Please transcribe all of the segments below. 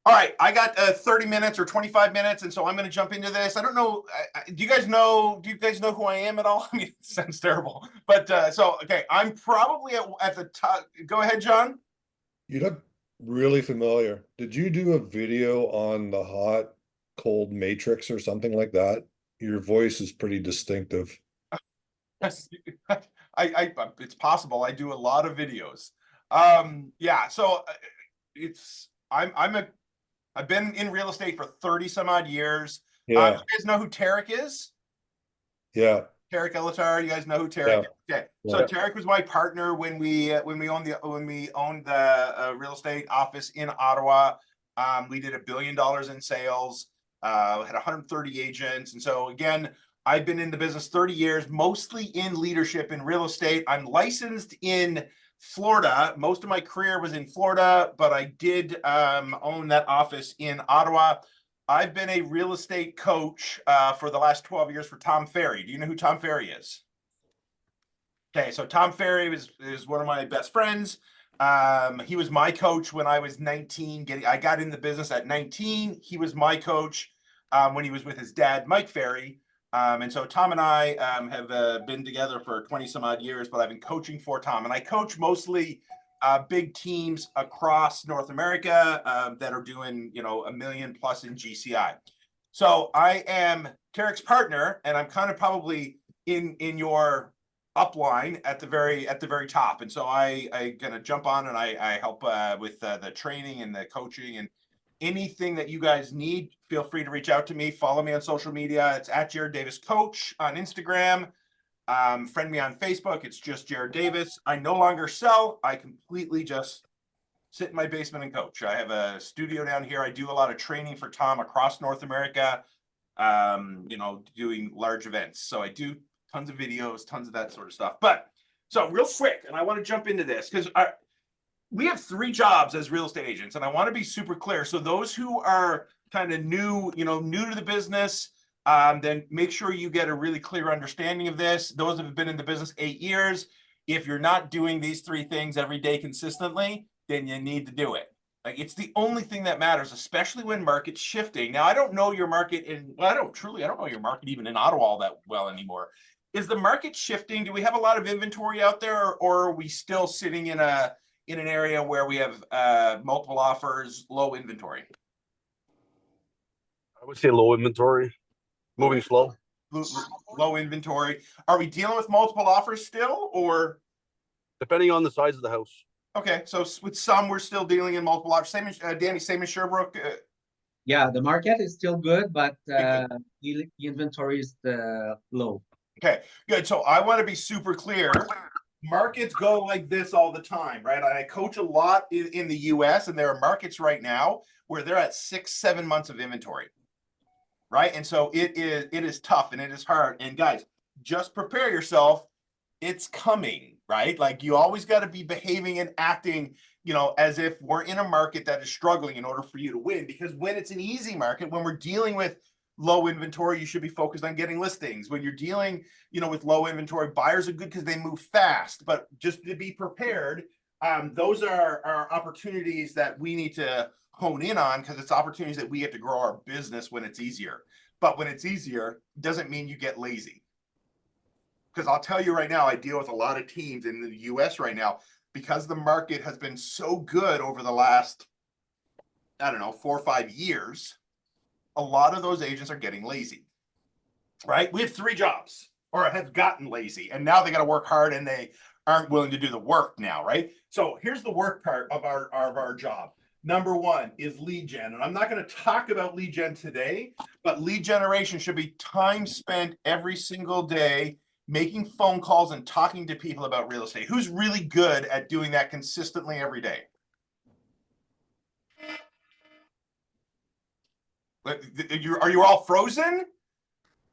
All right, I got 30 minutes or 25 minutes, and so I'm going to jump into this. I don't know. Do you guys know? Do you guys know who I am at all? I mean, it sounds terrible, but okay, I'm probably at the top. Go ahead, John. You look really familiar. Did you do a video on the hot cold matrix or something like that? Your voice is pretty distinctive. Yes, it's possible. I do a lot of videos. Yeah. So it's I'm a I've been in real estate for 30 some odd years. You Yeah, guys know who Tarek is? yeah, Tarek Elatar, you guys know who Tarek yeah, is? Okay, so yeah. Tarek was my partner when we owned the real estate office in Ottawa. We did $1 billion in sales, had 130 agents, and so again, I've been in the business 30 years, mostly in leadership in real estate. I'm licensed in Florida. Most of my career was in Florida, but I did own that office in Ottawa. I've been a real estate coach for the last 12 years for Tom Ferry. Do you know who Tom Ferry is? Okay, so Tom Ferry is one of my best friends. He was my coach when I was 19. I got in the business at 19. He was my coach when he was with his dad, Mike Ferry. And so Tom and I have been together for 20 some odd years, but I've been coaching for Tom. And I coach mostly big teams across North America that are doing, a million plus in GCI. So I am Tarek's partner, and I'm kind of probably in your upline at the very top. And so I gonna jump on and I help with the training and the coaching and anything that you guys need. Feel free to reach out to me. Follow me on social media. It's at Jarrod Davis Coach on Instagram. Friend me on Facebook. It's just Jarrod Davis. I no longer sell. I completely just sit in my basement and coach. I have a studio down here. I do a lot of training for Tom across North America, doing large events. So I do tons of videos, tons of that sort of stuff. But so real quick, and I want to jump into this because we have three jobs as real estate agents, and I want to be super clear. So those who are kind of new to the business, then make sure you get a really clear understanding of this. Those that have been in the business 8 years, if you're not doing these three things every day consistently, then you need to do it. Like it's the only thing that matters, especially when market's shifting. Now, I don't know your market I don't know your market even in Ottawa all that well anymore. Is the market shifting? Do we have a lot of inventory out there, or are we still sitting in an area where we have multiple offers, low inventory? I would say low inventory, Low, moving slow. low inventory. Are we dealing with multiple offers still, or Depending on the size of the house. okay? So with some, we're still dealing in multiple offers. Same as Danny, same as Sherbrooke. Yeah, the market is still good, but Good. the inventory is low. Okay, good. So I want to be super clear. Markets go like this all the time, right? I coach a lot in the US, and there are markets right now where they're at 6-7 months of inventory, right? And so it is tough and it is hard. And guys, just prepare yourself. It's coming, right? Like you always got to be behaving and acting, as if we're in a market that is struggling in order for you to win. Because when it's an easy market, when we're dealing with low inventory, you should be focused on getting listings. When you're dealing, with low inventory, buyers are good because they move fast. But just to be prepared, those are opportunities that we need to hone in on because it's opportunities that we get to grow our business when it's easier. But when it's easier, doesn't mean you get lazy. Because I'll tell you right now, I deal with a lot of teams in the US right now because the market has been so good over the last, I don't know, 4 or 5 years. A lot of those agents are getting lazy, right? We have three jobs or have gotten lazy, and now they got to work hard and they aren't willing to do the work now, right? So here's the work part of our job. Number one is lead gen. And I'm not going to talk about lead gen today, but lead generation should be time spent every single day making phone calls and talking to people about real estate. Who's really good at doing that consistently every day? Are you all frozen?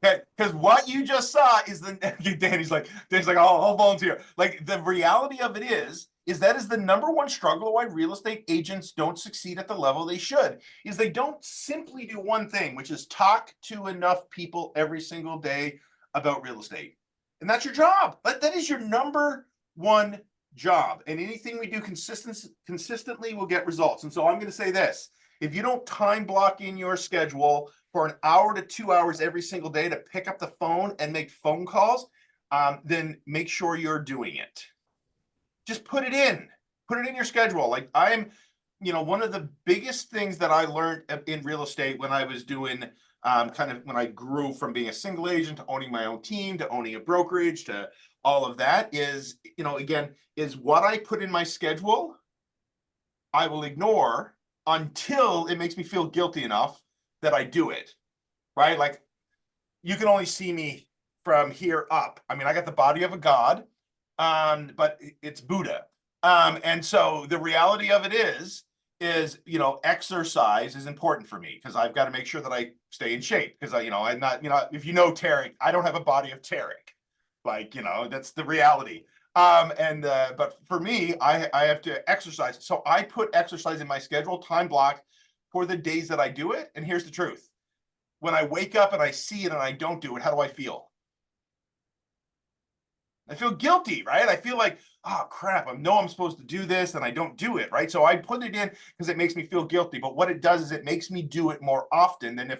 Because what you just saw is Danny's like, I'll volunteer. Like the reality of it is that is the number one struggle why real estate agents don't succeed at the level they should, is they don't simply do one thing, which is talk to enough people every single day about real estate. And that's your job. That is your number one job. And anything we do consistently will get results. And so I'm going to say this. if you don't time block in your schedule for an hour to 2 hours every single day to pick up the phone and make phone calls, then make sure you're doing it. Just put it in your schedule. Like one of the biggest things that I learned in real estate when I was doing when I grew from being a single agent to owning my own team, to owning a brokerage, to all of that is, is what I put in my schedule, I will ignore until it makes me feel guilty enough that I do it, right? Like, you can only see me from here up. I mean, I got the body of a god, but it's Buddha. And so the reality of it is, exercise is important for me because I've got to make sure that I stay in shape because I'm not, if you know Tarek, I don't have a body of Tarek. Like, that's the reality. But for me, I have to exercise. So I put exercise in my schedule, time block for the days that I do it. And here's the truth. When I wake up and I see it and I don't do it, how do I feel? I feel guilty, right? I feel like, oh crap, I know I'm supposed to do this and I don't do it, right? So I put it in because it makes me feel guilty. But what it does is it makes me do it more often than if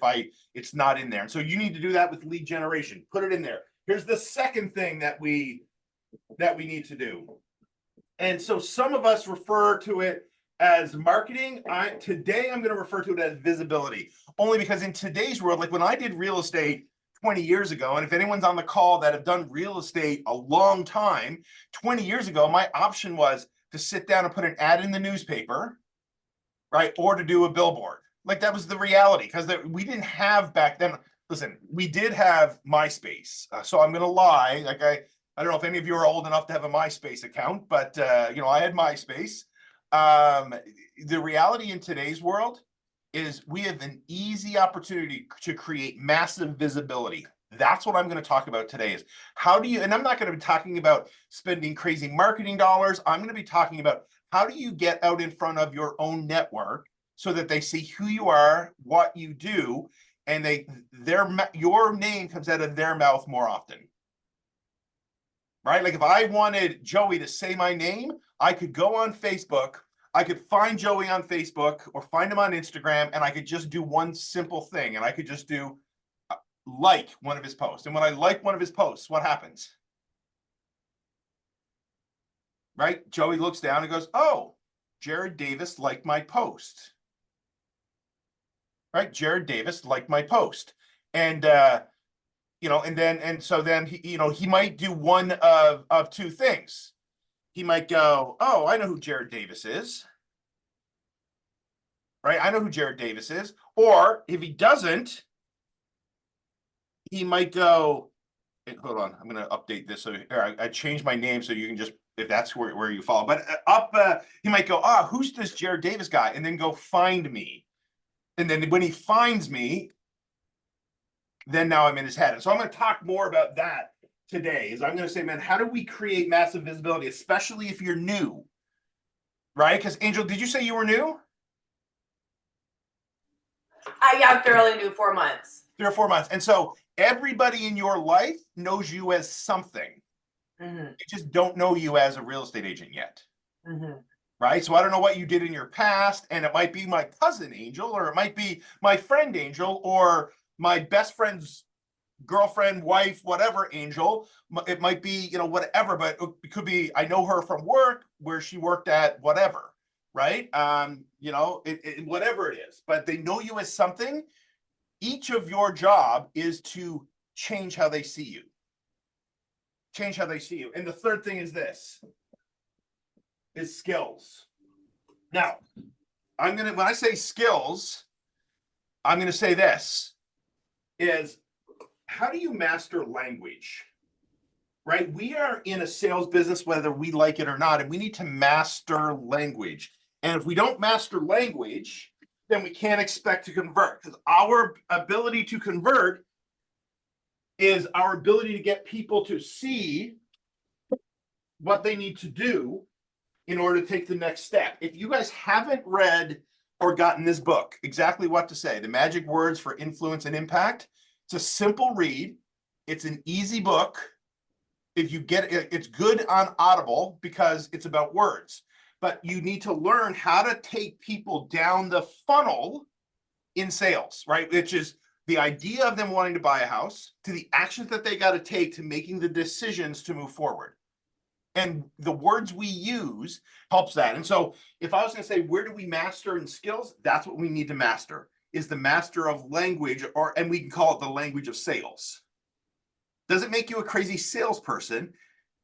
it's not in there. And so you need to do that with lead generation. Put it in there. Here's the second thing that we need to do. And so some of us refer to it as marketing. Today I'm going to refer to it as visibility, only because in today's world, like when I did real estate 20 years ago, and if anyone's on the call that have done real estate a long time, 20 years ago, my option was to sit down and put an ad in the newspaper, right? Or to do a billboard. Like that was the reality because we didn't have back then. Listen, we did have MySpace. So I'm going to lie. Like I don't know if any of you are old enough to have a MySpace account, but I had MySpace. The reality in today's world is we have an easy opportunity to create massive visibility. That's what I'm going to talk about today is how do you, and I'm not going to be talking about spending crazy marketing dollars. I'm going to be talking about how do you get out in front of your own network so that they see who you are, what you do, and your name comes out of their mouth more often. Right? Like if I wanted Joey to say my name, I could go on Facebook, I could find Joey on Facebook or find him on Instagram, and I could just do one simple thing. And I could just do like one of his posts. And when I like one of his posts, what happens? Right? Joey looks down and goes, oh, Jarrod Davis liked my post. Right? Jarrod Davis liked my post. And, so then he might do one of two things. He might go, oh, I know who Jarrod Davis is. Right? I know who Jarrod Davis is. Or if he doesn't, he might go, hold on, I'm going to update this. So I changed my name so you can just, if that's where you follow. But he might go, who's this Jarrod Davis guy? And then go find me. And then when he finds me, then now I'm in his head. And so I'm going to talk more about that today is I'm going to say, man, how do we create massive visibility, especially if you're new, right? Because Angel, did you say you were new? I'm fairly new, 4 months. 3 or 4 months. And so everybody in your life knows you as something. Mm-hmm. They just don't know you as a real estate agent yet. Mm-hmm. Right? So I don't know what you did in your past, and it might be my cousin Angel, or it might be my friend Angel, or my best friend's girlfriend, wife, whatever, Angel. It might be, whatever, but it could be, I know her from work where she worked at whatever, right? Whatever it is, but they know you as something. Each of your job is to change how they see you. Change how they see you. And the third thing is this, is skills. Now, when I say skills, I'm going to say this is, how do you master language, right? We are in a sales business, whether we like it or not, and we need to master language. And if we don't master language, then we can't expect to convert, because our ability to convert is our ability to get people to see what they need to do in order to take the next step. If you guys haven't read or gotten this book, Exactly What to Say, The Magic Words for Influence and Impact, it's a simple read. It's an easy book. If you get it, it's good on Audible because it's about words. but you need to learn how to take people down the funnel in sales, right? Which is the idea of them wanting to buy a house to the actions that they got to take to making the decisions to move forward. And the words we use helps that. And so if I was going to say, where do we master in skills? That's what we need to master, is the master of language, and we can call it the language of sales. Doesn't make you a crazy salesperson.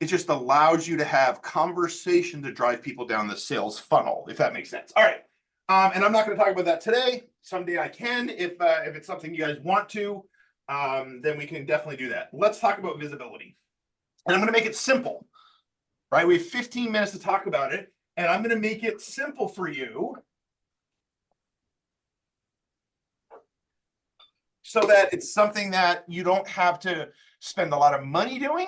It just allows you to have conversation to drive people down the sales funnel, if that makes sense. All right. And I'm not going to talk about that today. Someday I can, if it's something you guys want to, then we can definitely do that. Let's talk about visibility. And I'm going to make it simple. Right, we have 15 minutes to talk about it, and I'm going to make it simple for you so that it's something that you don't have to spend a lot of money doing.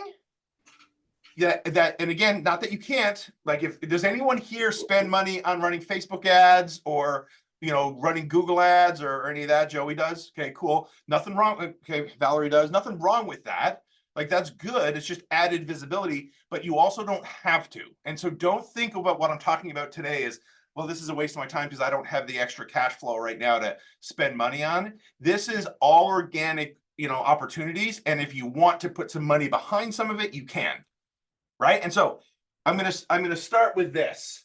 Yeah, and again, not that you can't. Like, if does anyone here spend money on running Facebook ads or running Google ads or any of that? Joey does. Okay, cool. Nothing wrong. Okay, Valerie does. Nothing wrong with that. Like, that's good. It's just added visibility, but you also don't have to. And so don't think about what I'm talking about today as, well, this is a waste of my time because I don't have the extra cash flow right now to spend money on. This is all organic, opportunities. And if you want to put some money behind some of it, you can. Right. And so I'm going to start with this.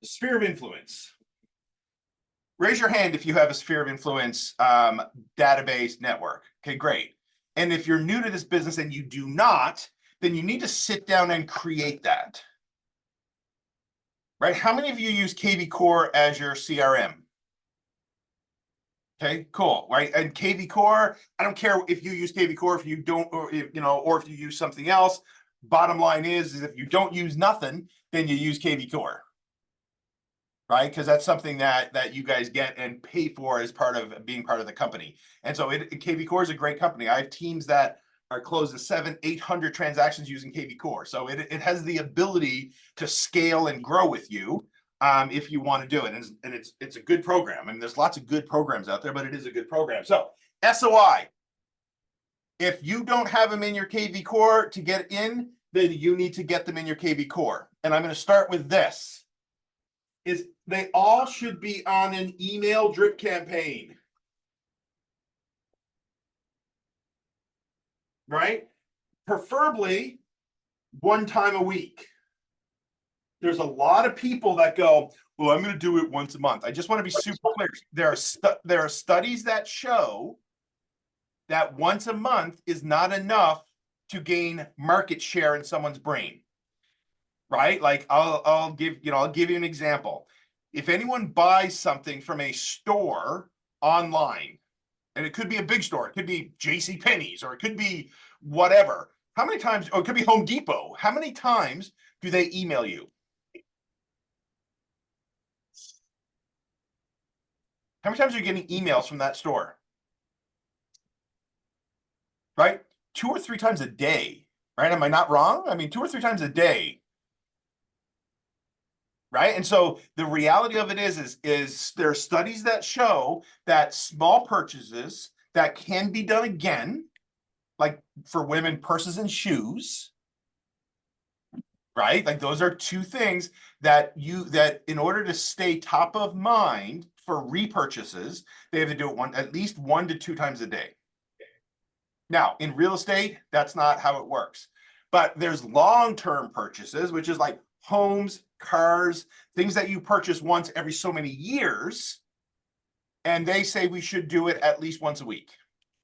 Sphere of influence. Raise your hand if you have a sphere of influence database network. Okay, great. And if you're new to this business and you do not, then you need to sit down and create that. Right? How many of you use KV Core as your CRM? Okay, cool. Right? And KV Core, I don't care if you use KV Core, if you don't, or if you use something else. Bottom line is if you don't use nothing, then you use KV Core. Right? Because that's something that you guys get and pay for as part of being part of the company. And so KV Core is a great company. I have teams that are close to 700-800 transactions using KV Core. So it has the ability to scale and grow with you if you want to do it. And it's a good program. I mean, there's lots of good programs out there, but it is a good program. So SOI, if you don't have them in your KV Core to get in, then you need to get them in your KV Core. And I'm going to start with this. Is they all should be on an email drip campaign. Right? Preferably one time a week. There's a lot of people that go, well, I'm going to do it once a month. I just want to be super clear. There are studies that show that once a month is not enough to gain market share in someone's brain. Right? Like I'll give you an example. If anyone buys something from a store online, and it could be a big store, it could be JCPenney's, or it could be whatever. How many times, or it could be Home Depot. How many times do they email you? How many times are you getting emails from that store? Right? 2 or 3 times a day, right? Am I not wrong? I mean, 2 or 3 times a day. Right. And so the reality of it is there are studies that show that small purchases that can be done again, like for women, purses and shoes. Right. Like those are 2 things that in order to stay top of mind for repurchases, they have to do it at least 1 to 2 times a day. Now, in real estate, that's not how it works. But there's long-term purchases, which is like homes, cars, things that you purchase once every so many years. And they say we should do it at least once a week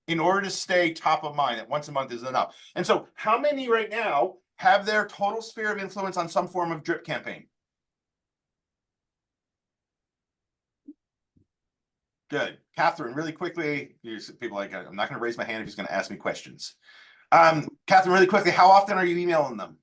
in order to stay top of mind, that once a month is enough. And so how many right now have their total sphere of influence on some form of drip campaign? Good. Catherine, really quickly, people like, I'm not going to raise my hand if he's going to ask me questions. Catherine, really quickly, how often are you emailing them?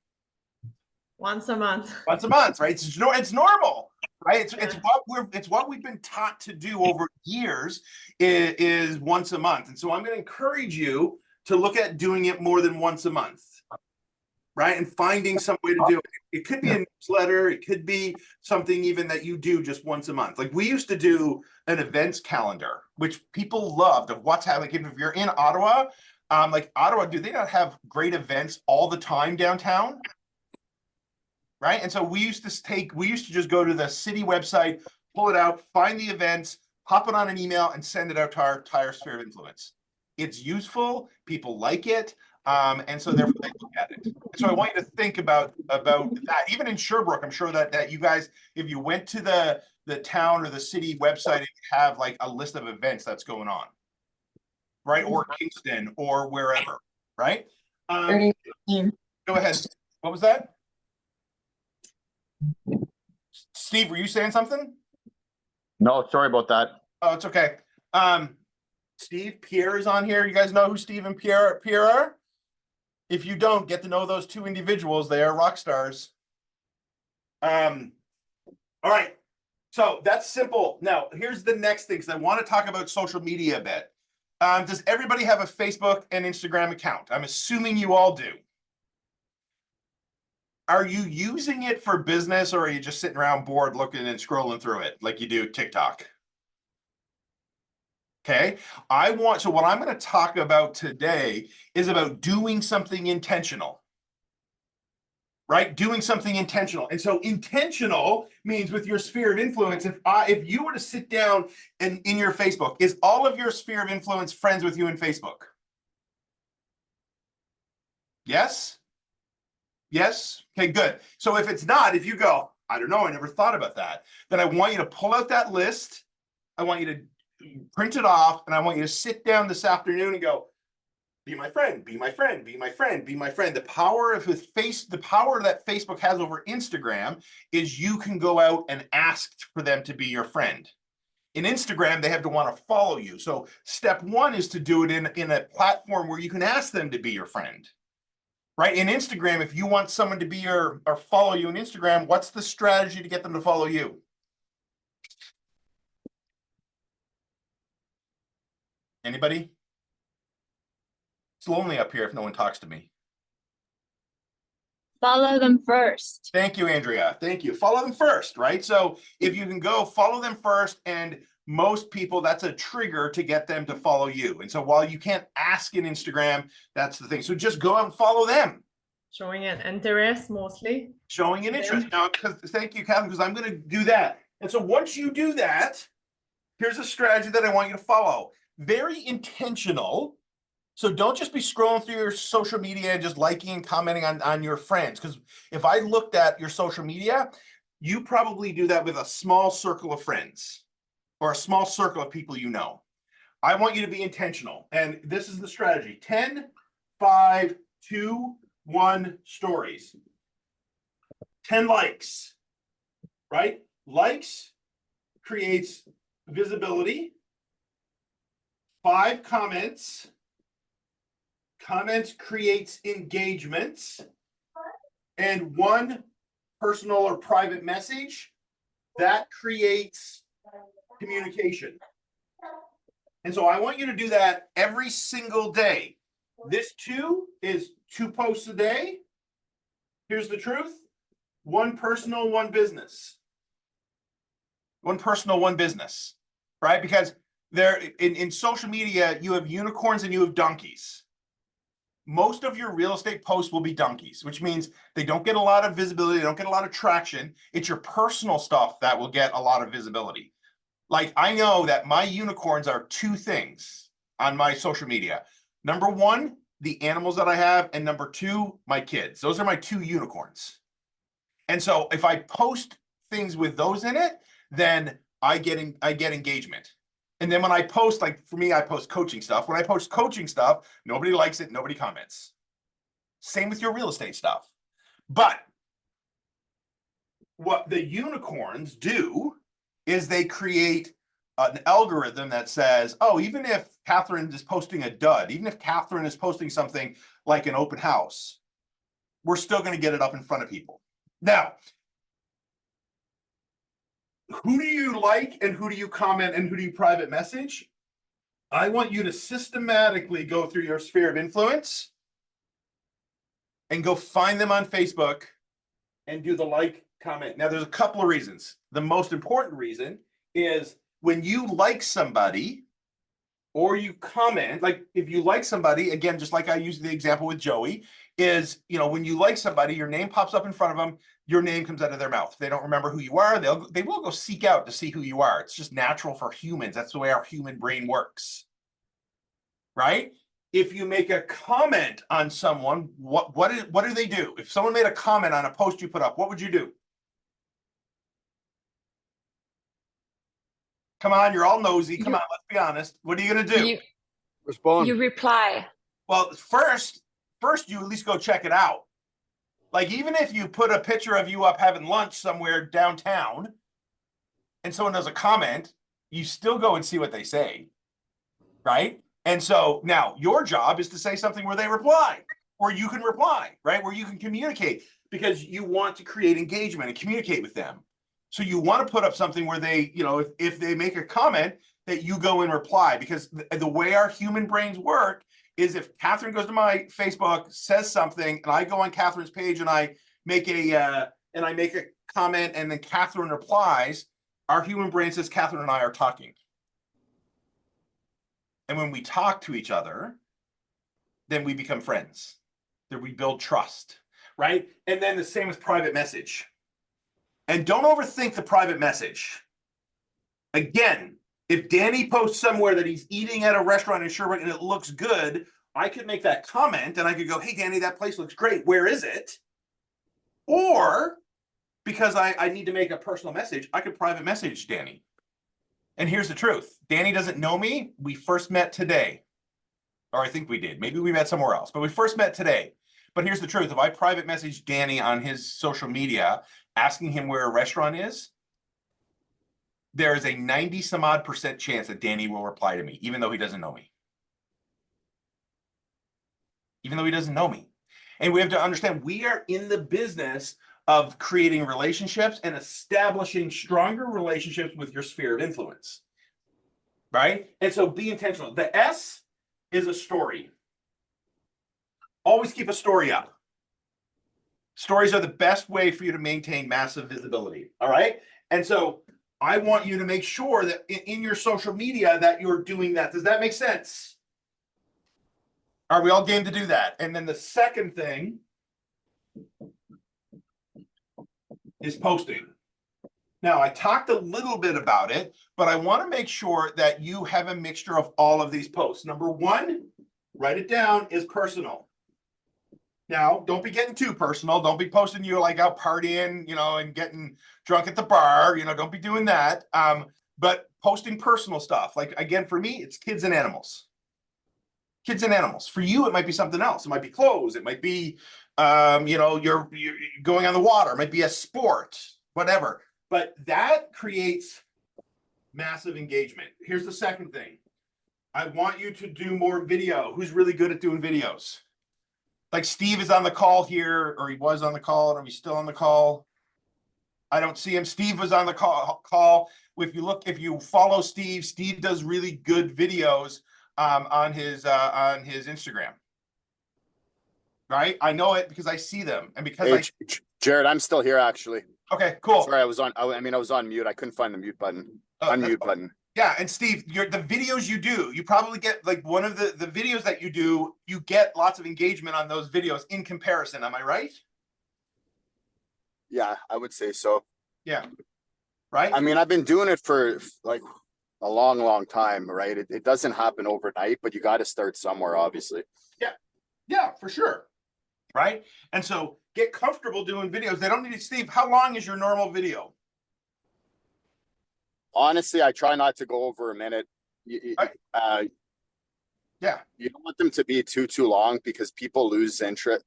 Once a month. Once a month, right? It's normal, right? It's what we've been taught to do over years is once a month. And so I'm going to encourage you to look at doing it more than once a month, right? And finding some way to do it. It could be a newsletter. It could be something even that you do just once a month. Like we used to do an events calendar, which people loved, of what's happening. Like if you're in Ottawa, like Ottawa, do they not have great events all the time downtown? right? And so we used to just go to the city website, pull it out, find the events, pop it on an email, and send it out to our entire sphere of influence. It's useful, people like it, and so therefore they look at it. And so I want you to think about that. Even in Sherbrooke, I'm sure that you guys, if you went to the town or the city website, it would have like a list of events that's going on, right? Or Kingston or wherever, right? Go ahead. What was that? Steve, were you saying something? No, sorry about that. Oh, it's okay. Steve, Pierre is on here. You guys know who Steve and Pierre are? If you don't, get to know those two individuals. They are rock stars. All right. So that's simple. Now, here's the next thing, because I want to talk about social media a bit. Does everybody have a Facebook and Instagram account? I'm assuming you all do. Are you using it for business, or are you just sitting around bored looking and scrolling through it like you do TikTok? Okay, so what I'm going to talk about today is about doing something intentional, right? Doing something intentional. And so intentional means with your sphere of influence, if you were to sit down and in your Facebook, is all of your sphere of influence friends with you in Facebook? Yes? Yes? Okay, good. So if it's not, if you go, I don't know, I never thought about that, then I want you to pull out that list. I want you to print it off, and I want you to sit down this afternoon and go, be my friend, be my friend, be my friend, be my friend. The power that Facebook has over Instagram is you can go out and ask for them to be your friend. In Instagram, they have to want to follow you. So step one is to do it in a platform where you can ask them to be your friend. Right? In Instagram, if you want someone to be or follow you on Instagram, what's the strategy to get them to follow you? Anybody? It's lonely up here if no one talks to me. Follow them first. Thank you, Andrea. Thank you. Follow them first, right? So if you can go follow them first, and most people, that's a trigger to get them to follow you. And so while you can't ask in Instagram, that's the thing. So just go out and follow them. Showing an interest mostly. Showing an interest. Now, thank you, Catherine, because I'm going to do that. And so once you do that, here's a strategy that I want you to follow. Very intentional. So don't just be scrolling through your social media and just liking and commenting on your friends. Because if I looked at your social media, you probably do that with a small circle of friends or a small circle of people you know. I want you to be intentional. And this is the strategy. 10, 5, 2, 1 stories. 10 likes, right? Likes creates visibility. 5 comments. Comments creates engagements. And 1 personal or private message that creates communication. And so I want you to do that every single day. This too is 2 posts a day. Here's the truth. 1 personal, 1 business. 1 personal, 1 business, right? Because there in social media, you have unicorns and you have donkeys. Most of your real estate posts will be donkeys, which means they don't get a lot of visibility. They don't get a lot of traction. It's your personal stuff that will get a lot of visibility. Like, I know that my unicorns are 2 things on my social media. Number 1, the animals that I have, and number 2, my kids. Those are my 2 unicorns. And so if I post things with those in it, then I get engagement. And then when I post, like for me, I post coaching stuff. When I post coaching stuff, nobody likes it, nobody comments. Same with your real estate stuff. But what the unicorns do is they create an algorithm that says, oh, even if Catherine is posting a dud, even if Catherine is posting something like an open house, we're still going to get it up in front of people. Now, who do you like and who do you comment and who do you private message? I want you to systematically go through your sphere of influence and go find them on Facebook and do the like, comment. Now, there's a couple of reasons. The most important reason is when you like somebody or you comment, like if you like somebody, again, just like I used the example with Joey, is, you know, when you like somebody, your name pops up in front of them, your name comes out of their mouth. If they don't remember who you are, they will go seek out to see who you are. It's just natural for humans. That's the way our human brain works. Right? If you make a comment on someone, what do they do? If someone made a comment on a post you put up, what would you do? Come on, you're all nosy. Come on, let's be honest. What are you gonna do? Respond. You reply. Well, first you at least go check it out. Like, even if you put a picture of you up having lunch somewhere downtown and someone does a comment, you still go and see what they say, right? And so now your job is to say something where they reply, or you can reply, right? Where you can communicate, because you want to create engagement and communicate with them. So you want to put up something where they, you know, if they make a comment, that you go and reply, because the way our human brains work is, if Catherine goes to my Facebook, says something, and I go on Catherine's page and I make a comment, and then Catherine replies, our human brain says Catherine and I are talking. And when we talk to each other, then we become friends. Then we build trust, right? And then the same with private message. And don't overthink the private message. Again, if Danny posts somewhere that he's eating at a restaurant in Sherbrooke and it looks good, I could make that comment and I could go, hey, Danny, that place looks great. Where is it? Or because I need to make a personal message, I could private message Danny. And here's the truth. Danny doesn't know me. We first met today. Or I think we did. Maybe we met somewhere else, but we first met today. But here's the truth. If I private message Danny on his social media, asking him where a restaurant is, there is a 90-some-odd% chance that Danny will reply to me, even though he doesn't know me. Even though he doesn't know me. And we have to understand, we are in the business of creating relationships and establishing stronger relationships with your sphere of influence. Right? And so be intentional. The S is a story. Always keep a story up. Stories are the best way for you to maintain massive visibility. All right? And so I want you to make sure that in your social media that you're doing that. Does that make sense? Are we all game to do that? And then the second thing is posting. Now, I talked a little bit about it, but I want to make sure that you have a mixture of all of these posts. Number one, write it down, is personal. Now, don't be getting too personal. Don't be posting you like out partying, you know, and getting drunk at the bar. You know, don't be doing that. But posting personal stuff. Like, again, for me, it's kids and animals. Kids and animals. For you, it might be something else. It might be clothes. It might be, you know, you're going on the water. It might be a sport, whatever. But that creates massive engagement. Here's the second thing. I want you to do more video. Who's really good at doing videos? Like Steve is on the call here, or he was on the call, or he's still on the call. I don't see him. Steve was on the call. If you follow Steve, Steve does really good videos on his Instagram. Right? I know it because I see them, and because Jarrod, I'm still here actually. Okay, cool. Sorry, I was on mute. I couldn't find the mute button. Unmute button. Yeah, and Steve, the videos you do, you probably get like one of the videos that you do, you get lots of engagement on those videos in comparison. Am I right? Yeah, I would say so. Yeah. Right? I mean, I've been doing it for like a long, long time, right? It doesn't happen overnight, but you got to start somewhere, obviously. Yeah, for sure. Right? And so get comfortable doing videos. They don't need to, Steve, how long is your normal video? Honestly, I try not to go over a minute. Yeah. You don't want them to be too long because people lose interest.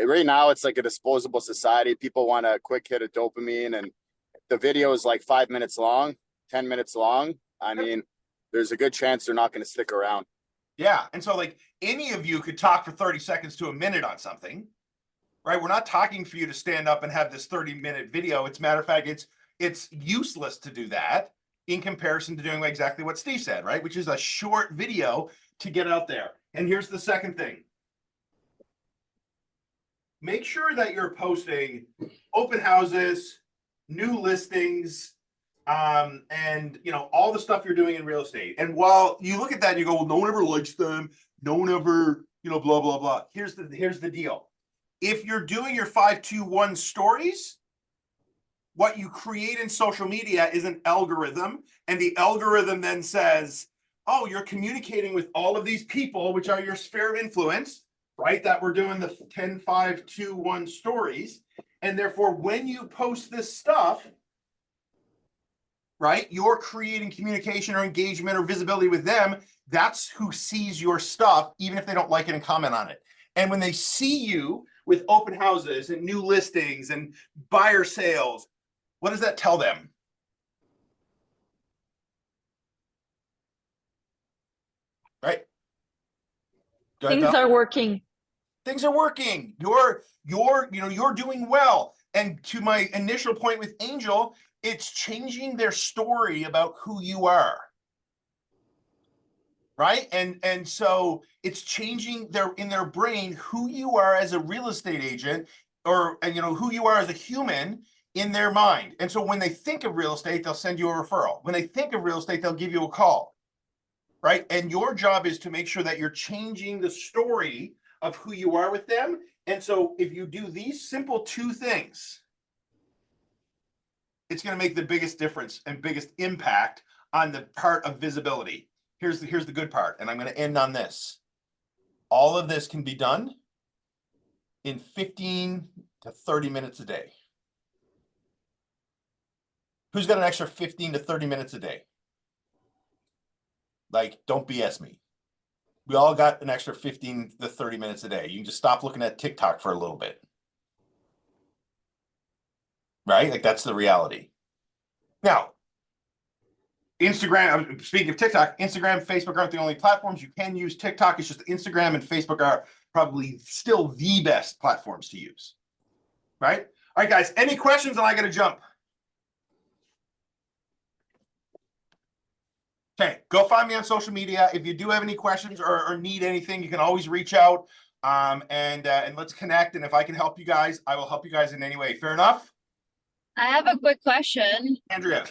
Right now, it's like a disposable society. People want a quick hit of dopamine, and the video is like 5 minutes long, 10 minutes long. I mean, there's a good chance they're not going to stick around. Yeah. And so like any of you could talk for 30 seconds to a minute on something, right? We're not talking for you to stand up and have this 30-minute video. It's matter of fact, it's useless to do that in comparison to doing exactly what Steve said, right? Which is a short video to get out there. And here's the second thing. Make sure that you're posting open houses, new listings, and you know, all the stuff you're doing in real estate. And while you look at that and you go, well, no one ever likes them, no one ever, you know, blah, blah, blah. Here's the deal. If you're doing your 521 stories, what you create in social media is an algorithm, and the algorithm then says, oh, you're communicating with all of these people, which are your sphere of influence, right? That we're doing the 10, 5, 2, 1 stories. And therefore, when you post this stuff, right, you're creating communication or engagement or visibility with them. That's who sees your stuff, even if they don't like it and comment on it. And when they see you with open houses and new listings and buyer sales, what does that tell them? Right? Go ahead, Things Val. are working. Things are working. You're doing well. And to my initial point with Angel, it's changing their story about who you are. Right? And so it's changing in their brain who you are as a real estate agent, or who you are as a human in their mind. And so when they think of real estate, they'll send you a referral. When they think of real estate, they'll give you a call. Right? And your job is to make sure that you're changing the story of who you are with them. And so if you do these simple 2 things, it's going to make the biggest difference and biggest impact on the part of visibility. Here's the good part, and I'm going to end on this. All of this can be done in 15 to 30 minutes a day. Who's got an extra 15 to 30 minutes a day? Like, don't BS me. We all got an extra 15 to 30 minutes a day. You can just stop looking at TikTok for a little bit. Right? Like, that's the reality. Now, Instagram, speaking of TikTok, Instagram, Facebook aren't the only platforms. You can use TikTok. It's just Instagram and Facebook are probably still the best platforms to use. Right? All right, guys, any questions? And I got to jump. Okay, go find me on social media. If you do have any questions or need anything, you can always reach out and let's connect. And if I can help you guys, I will help you guys in any way. Fair enough? I have a quick question. Andrea.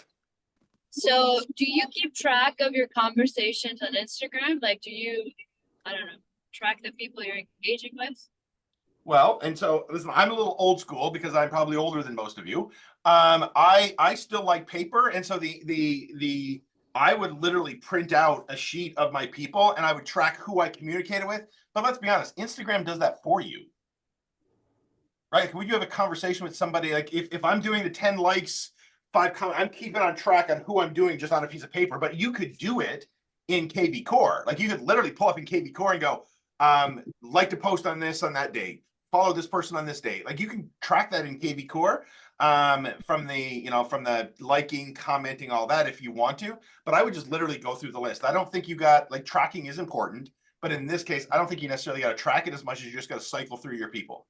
So, do you keep track of your conversations on Instagram? Like, do you, I don't know, track the people you're engaging with? Well, and so listen, I'm a little old school because I'm probably older than most of you. I still like paper, and so I would literally print out a sheet of my people and I would track who I communicated with. But let's be honest, Instagram does that for you. Right? When you have a conversation with somebody, like if I'm doing the 10 likes, 5 comments, I'm keeping on track on who I'm doing just on a piece of paper, but you could do it in KV Core. Like you could literally pull up in KV Core and go, like to post on this on that date, follow this person on this date. Like you can track that in KV Core from the liking, commenting, all that if you want to. But I would just literally go through the list. I don't think you got, like, tracking is important, but in this case, I don't think you necessarily got to track it as much as you just got to cycle through your people.